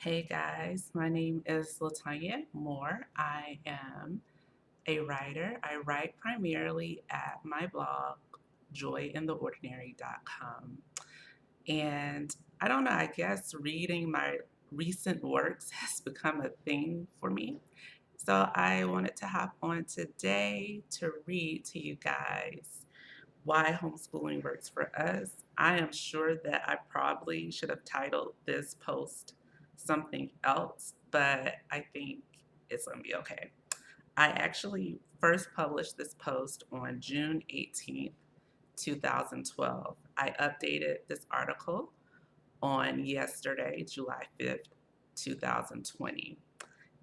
Hey guys, my name is Latonya Moore. I am a writer. I write primarily at my blog, joyintheordinary.com. And I don't know, I guess reading my recent works has become a thing for me. So I wanted to hop on today to read to you guys why homeschooling works for us. I am sure that I probably should have titled this post something else, but I think it's going to be okay. I actually first published this post on June 18th, 2012. I updated this article on yesterday, July 5th, 2020.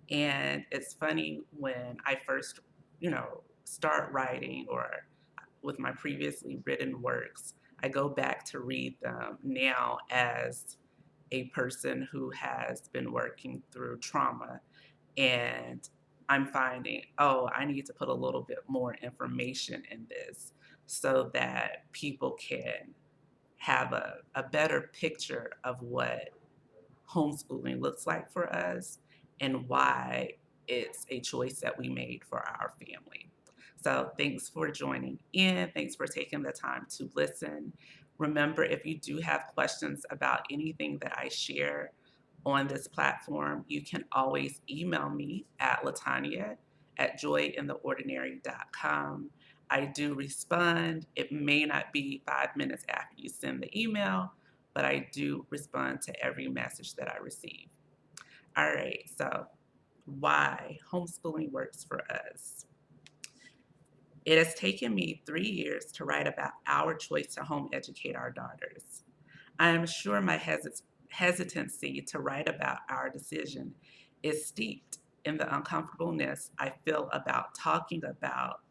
And it's funny when I first, start writing or with my previously written works, I go back to read them now as a person who has been working through trauma. And I'm finding, oh, I need to put a little bit more information in this so that people can have a better picture of what homeschooling looks like for us and why it's a choice that we made for our family. So thanks for joining in. Thanks for taking the time to listen. Remember, if you do have questions about anything that I share on this platform, you can always email me at Latonya at joyintheordinary.com. I do respond. It may not be 5 minutes after you send the email, but I do respond to every message that I receive. All right, so why homeschooling works for us. It has taken me 3 years to write about our choice to home educate our daughters. I am sure my hesitancy to write about our decision is steeped in the uncomfortableness I feel about talking about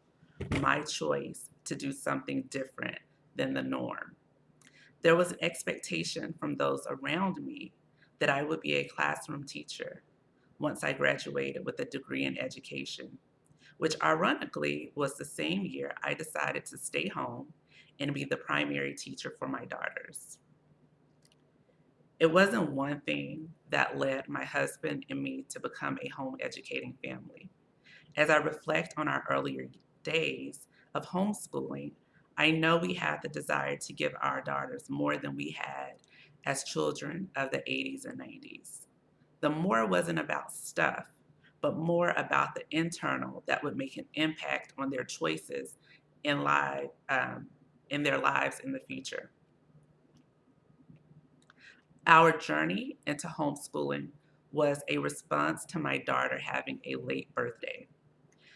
my choice to do something different than the norm. There was an expectation from those around me that I would be a classroom teacher once I graduated with a degree in education, which ironically was the same year I decided to stay home and be the primary teacher for my daughters. It wasn't one thing that led my husband and me to become a home educating family. As I reflect on our earlier days of homeschooling, I know we had the desire to give our daughters more than we had as children of the 80s and 90s. The more wasn't about stuff, but more about the internal that would make an impact on their choices in, in their lives in the future. Our journey into homeschooling was a response to my daughter having a late birthday.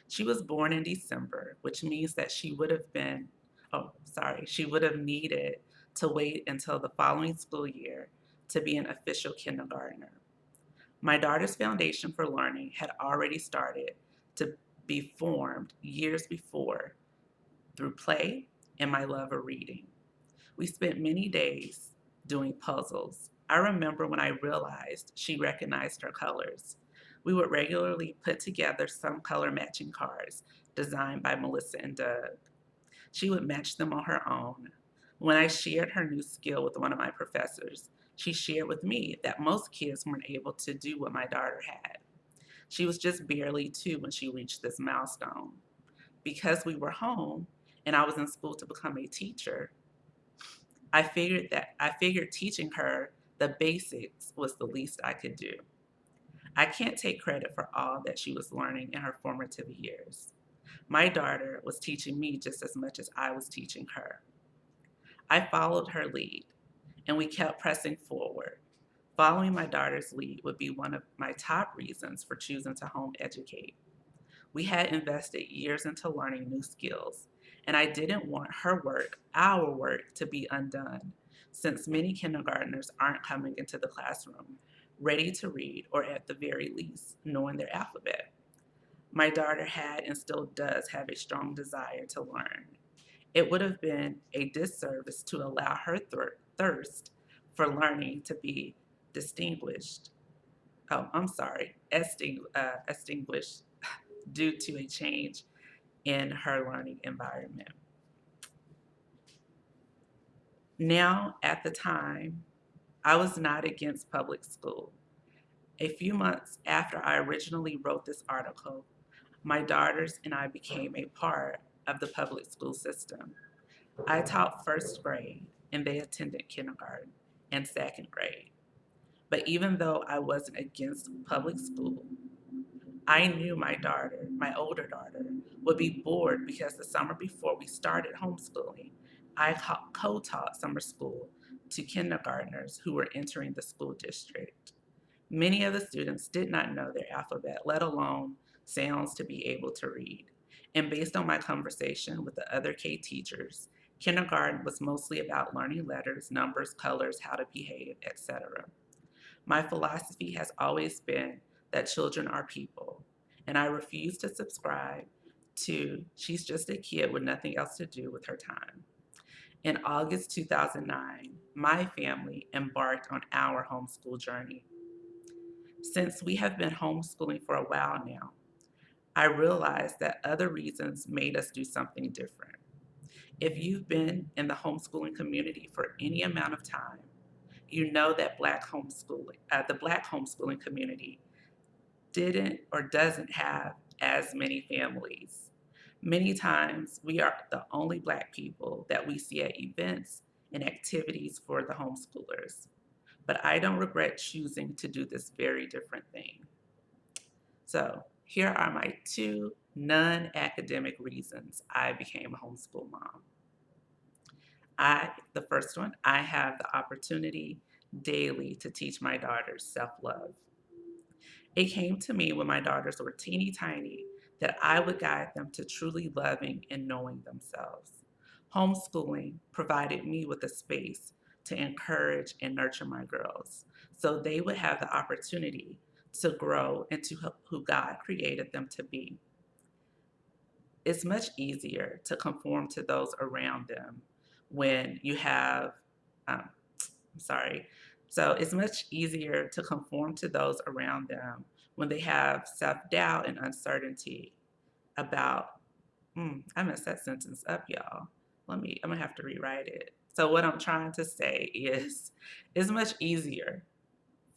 She was born in December, which means that she would have needed to wait until the following school year to be an official kindergartner. My daughter's foundation for learning had already started to be formed years before through play and my love of reading. We spent many days doing puzzles. I remember when I realized she recognized her colors. We would regularly put together some color matching cards designed by Melissa and Doug. She would match them on her own. When I shared her new skill with one of my professors, she shared with me that most kids weren't able to do what my daughter had. She was just barely 2 when she reached this milestone. Because we were home and I was in school to become a teacher, I figured teaching her the basics was the least I could do. I can't take credit for all that she was learning in her formative years. My daughter was teaching me just as much as I was teaching her. I followed her lead, and we kept pressing forward. Following my daughter's lead would be one of my top reasons for choosing to home educate. We had invested years into learning new skills, and I didn't want her work, our work, to be undone, since many kindergartners aren't coming into the classroom ready to read or at the very least knowing their alphabet. My daughter had and still does have a strong desire to learn. It would have been a disservice to allow her thirst for learning to be distinguished. Oh, I'm sorry, extinguished due to a change in her learning environment. Now, at the time, I was not against public school. A few months after I originally wrote this article, my daughters and I became a part of the public school system. I taught first grade, and they attended kindergarten and second grade. But even though I wasn't against public school, I knew my daughter, my older daughter, would be bored because the summer before we started homeschooling, I co taught summer school to kindergartners who were entering the school district. Many of the students did not know their alphabet, let alone sounds to be able to read. And based on my conversation with the other K teachers, kindergarten was mostly about learning letters, numbers, colors, how to behave, etc. My philosophy has always been that children are people, and I refuse to subscribe to she's just a kid with nothing else to do with her time. In August 2009, my family embarked on our homeschool journey. Since we have been homeschooling for a while now, I realized that other reasons made us do something different. If you've been in the homeschooling community for any amount of time, you know that the Black homeschooling community didn't or doesn't have as many families. Many times, we are the only Black people that we see at events and activities for the homeschoolers. But I don't regret choosing to do this very different thing. So, here are my two non academic reasons I became a homeschool mom. The first one, I have the opportunity daily to teach my daughters self love. It came to me when my daughters were teeny tiny that I would guide them to truly loving and knowing themselves. Homeschooling provided me with a space to encourage and nurture my girls so they would have the opportunity to grow into who God created them to be. It's much easier to conform to those around them when you have, um, I'm sorry. So it's much easier to conform to those around them when they have self doubt and uncertainty about, I messed that sentence up, y'all. I'm gonna have to rewrite it. So, what I'm trying to say is, it's much easier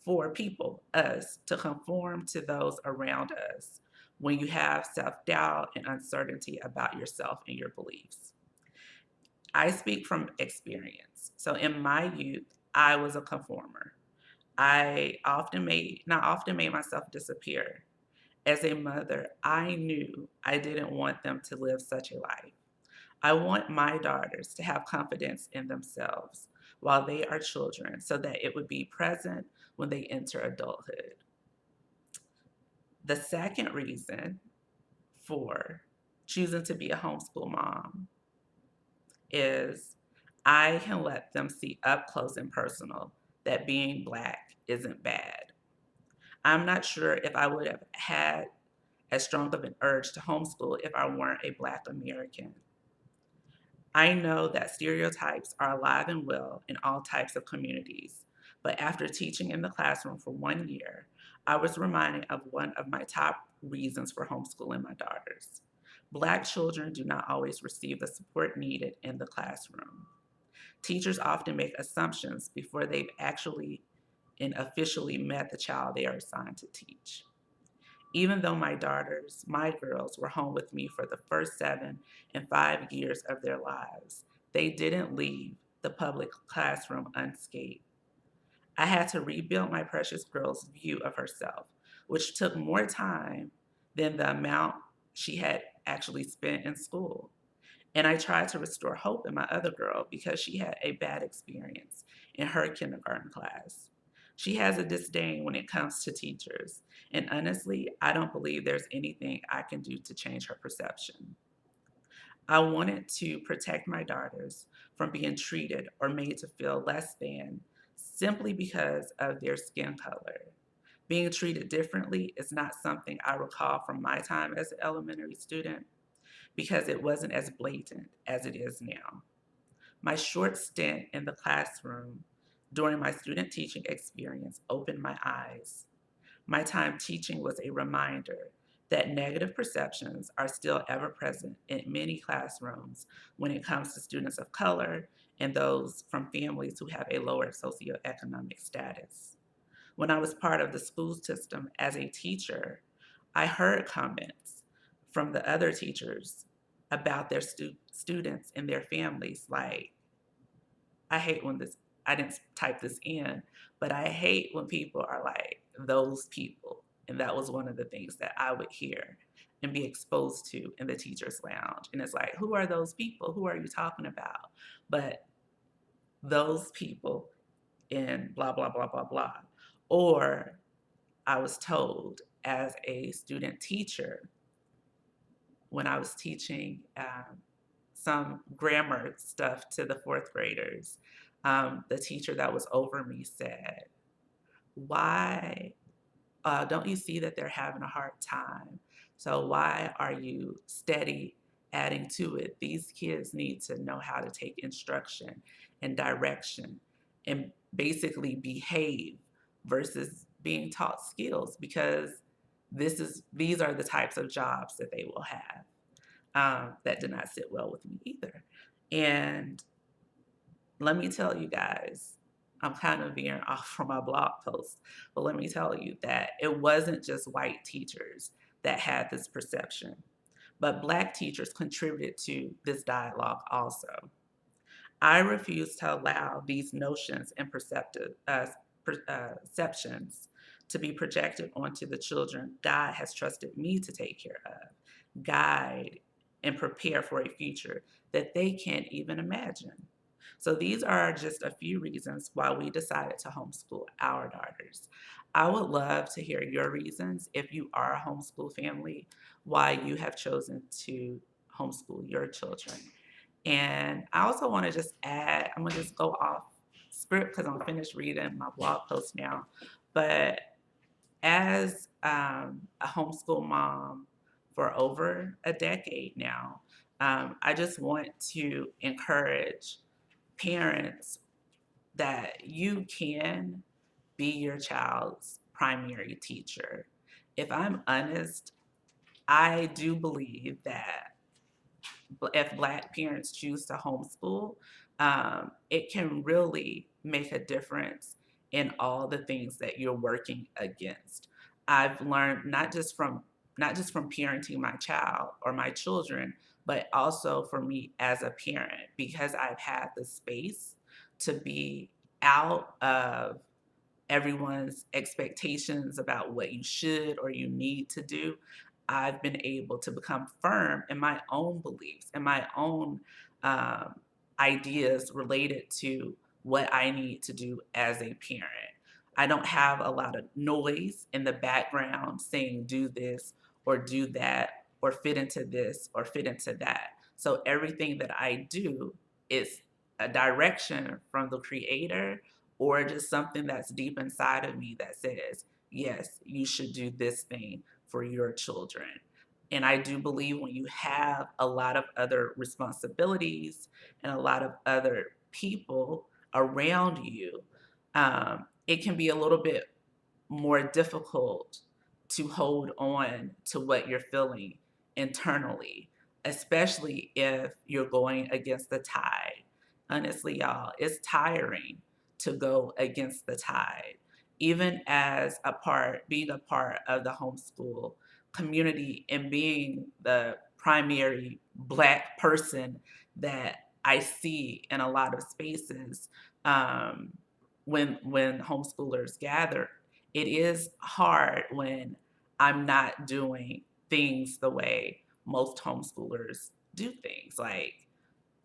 for people, us, to conform to those around us when you have self doubt and uncertainty about yourself and your beliefs. I speak from experience. So in my youth, I was a conformer. Not often made myself disappear. As a mother, I knew I didn't want them to live such a life. I want my daughters to have confidence in themselves while they are children so that it would be present when they enter adulthood. The second reason for choosing to be a homeschool mom is I can let them see up close and personal that being Black isn't bad. I'm not sure if I would have had as strong of an urge to homeschool if I weren't a Black American. I know that stereotypes are alive and well in all types of communities, but after teaching in the classroom for 1 year, I was reminded of one of my top reasons for homeschooling my daughters. Black children do not always receive the support needed in the classroom. Teachers often make assumptions before they've actually and officially met the child they are assigned to teach. Even though my girls, were home with me for the first 7 and 5 years of their lives, they didn't leave the public classroom unscathed. I had to rebuild my precious girl's view of herself, which took more time than the amount she had actually spent in school. And I tried to restore hope in my other girl because she had a bad experience in her kindergarten class. She has a disdain when it comes to teachers. And honestly, I don't believe there's anything I can do to change her perception. I wanted to protect my daughters from being treated or made to feel less than simply because of their skin color. Being treated differently is not something I recall from my time as an elementary student because it wasn't as blatant as it is now. My short stint in the classroom during my student teaching experience opened my eyes. My time teaching was a reminder that negative perceptions are still ever present in many classrooms when it comes to students of color and those from families who have a lower socioeconomic status. When I was part of the school system as a teacher, I heard comments from the other teachers about their students and their families. Like, I hate when this, I didn't type this in, but I hate when people are like, those people. And that was one of the things that I would hear and be exposed to in the teacher's lounge. And it's like, who are those people? Who are you talking about? But those people in blah, blah, blah, blah, blah. Or I was told as a student teacher when I was teaching some grammar stuff to the fourth graders, the teacher that was over me said, why don't you see that they're having a hard time? So why are you steady adding to it? These kids need to know how to take instruction and direction and basically behave versus being taught skills, because these are the types of jobs that they will have. That did not sit well with me either. And let me tell you guys, I'm kind of veering off from my blog post, but let me tell you that it wasn't just white teachers that had this perception, but Black teachers contributed to this dialogue also. I refuse to allow these notions and perceptions to be projected onto the children God has trusted me to take care of, guide, and prepare for a future that they can't even imagine. So these are just a few reasons why we decided to homeschool our daughters. I would love to hear your reasons if you are a homeschool family, why you have chosen to homeschool your children. And I also want to just add, I'm going to just go off script because I'm finished reading my blog post now. But as a homeschool mom for over a decade now, I just want to encourage parents that you can be your child's primary teacher. If I'm honest, I do believe that if Black parents choose to homeschool, it can really make a difference in all the things that you're working against. I've learned not just from parenting my child or my children, but also for me as a parent, because I've had the space to be out of everyone's expectations about what you should or you need to do. I've been able to become firm in my own beliefs and my own um, ideas related to what I need to do as a parent. I don't have a lot of noise in the background saying do this or do that or fit into this or fit into that. So everything that I do is a direction from the creator or just something that's deep inside of me that says, yes, you should do this thing for your children. And I do believe when you have a lot of other responsibilities and a lot of other people around you, it can be a little bit more difficult to hold on to what you're feeling internally, especially if you're going against the tide. Honestly, y'all, it's tiring to go against the tide. Even as being a part of the homeschool community and being the primary Black person that I see in a lot of spaces, um, when homeschoolers gather, it is hard when I'm not doing things the way most homeschoolers do things. Like,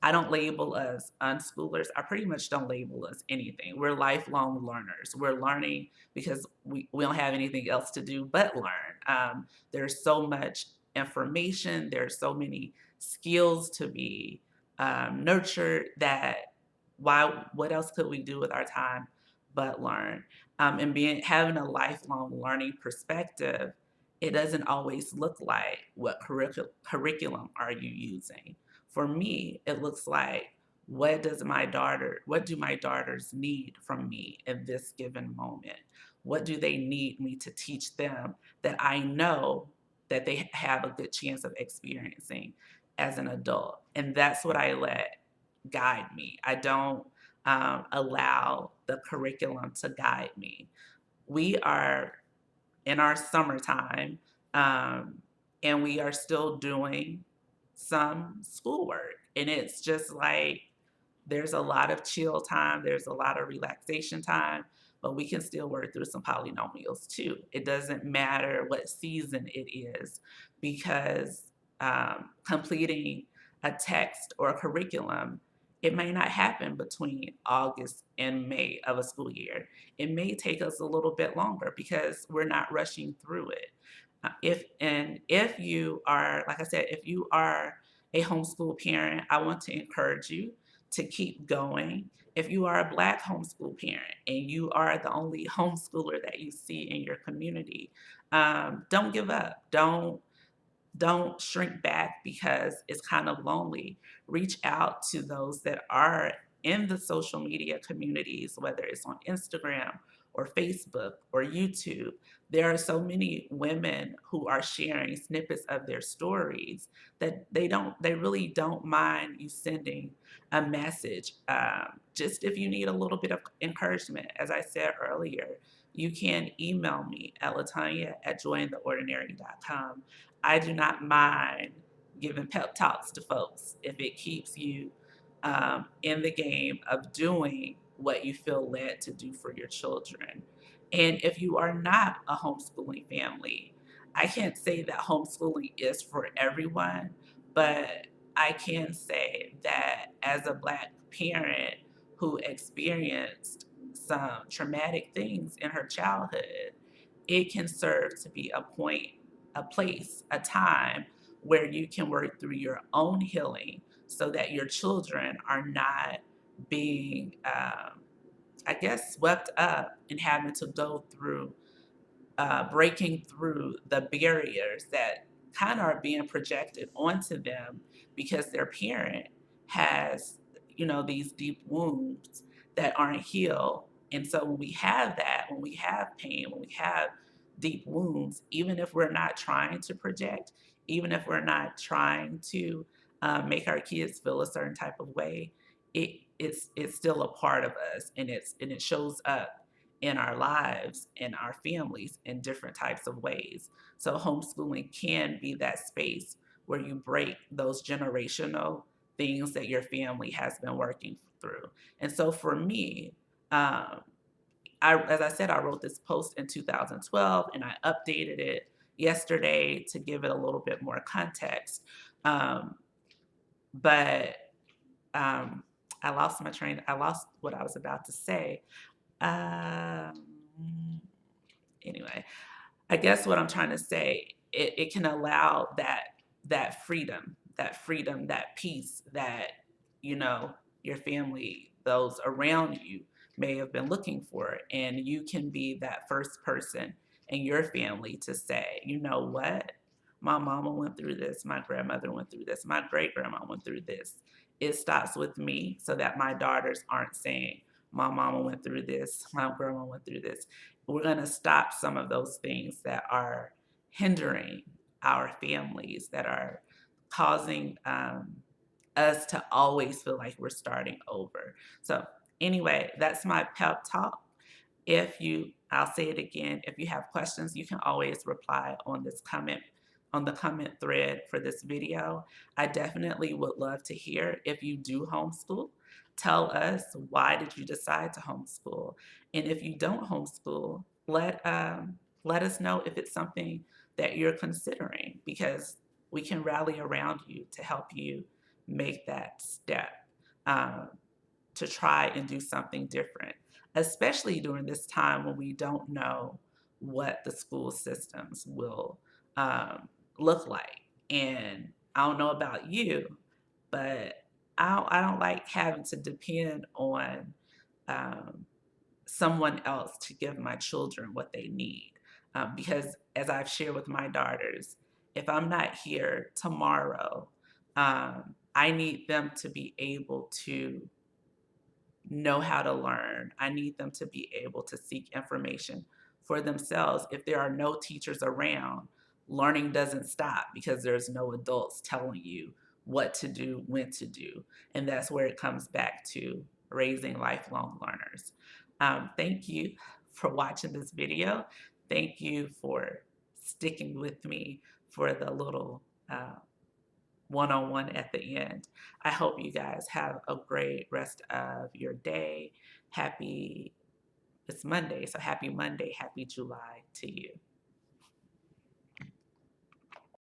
I don't label us unschoolers. I pretty much don't label us anything. We're lifelong learners. We're learning because we don't have anything else to do but learn. There's so much information, there's so many skills to be nurtured that what else could we do with our time but learn? And having a lifelong learning perspective, it doesn't always look like what curriculum are you using. For me, it looks like what do my daughters need from me in this given moment? What do they need me to teach them that I know that they have a good chance of experiencing as an adult? And that's what I let guide me. I don't allow the curriculum to guide me. we are in our summertime, um, and we are still doing some schoolwork. And it's just like there's a lot of chill time, there's a lot of relaxation time, but we can still work through some polynomials too. It doesn't matter what season it is because completing a text or a curriculum, it may not happen between August and May of a school year. It may take us a little bit longer because we're not rushing through it. If you are, like I said, if you are a homeschool parent, I want to encourage you to keep going. If you are a Black homeschool parent and you are the only homeschooler that you see in your community, don't give up. Don't shrink back because it's kind of lonely. Reach out to those that are in the social media communities, whether it's on Instagram or Facebook or YouTube. There are so many women who are sharing snippets of their stories that they really don't mind you sending a message. Just if you need a little bit of encouragement, as I said earlier, you can email me at Latonya at jointheordinary.com. I do not mind giving pep talks to folks if it keeps you in the game of doing what you feel led to do for your children. And if you are not a homeschooling family, I can't say that homeschooling is for everyone, but I can say that as a Black parent who experienced some traumatic things in her childhood, it can serve to be a point, a place, a time where you can work through your own healing so that your children are not being, I guess, swept up and having to go through breaking through the barriers that kind of are being projected onto them because their parent has, these deep wounds that aren't healed. And so when we have that, when we have pain, when we have deep wounds, even if we're not trying to project, even if we're not trying to make our kids feel a certain type of way, it's still a part of us, and it shows up in our lives, in our families, in different types of ways. So homeschooling can be that space where you break those generational things that your family has been working through. And so for me, um, as I said, I wrote this post in 2012 and I updated it yesterday to give it a little bit more context. Um, but um, I lost what I was about to say. Um, anyway, I guess what I'm trying to say, it can allow that freedom, that peace that you know your family, those around you, may have been looking for, and you can be that first person in your family to say, you know what, my mama went through this, my grandmother went through this, my great grandma went through this. It stops with me, so that my daughters aren't saying, my mama went through this, my grandma went through this. We're going to stop some of those things that are hindering our families, that are causing us to always feel like we're starting over. So, anyway, that's my pep talk. I'll say it again, if you have questions, you can always reply on this comment, on the comment thread for this video. I definitely would love to hear if you do homeschool. Tell us, why did you decide to homeschool? And if you don't homeschool, let us know if it's something that you're considering, because we can rally around you to help you make that step. Um, to try and do something different, especially during this time when we don't know what the school systems will look like. And I don't know about you, but I don't like having to depend on um, someone else to give my children what they need. Because as I've shared with my daughters, if I'm not here tomorrow, I need them to be able to know how to learn. I need them to be able to seek information for themselves. If there are no teachers around, learning doesn't stop because there's no adults telling you what to do, when to do. And that's where it comes back to raising lifelong learners. Thank you for watching this video. Thank you for sticking with me for the little one-on-one at the end. I hope you guys have a great rest of your day. It's Monday, so happy Monday, happy July to you.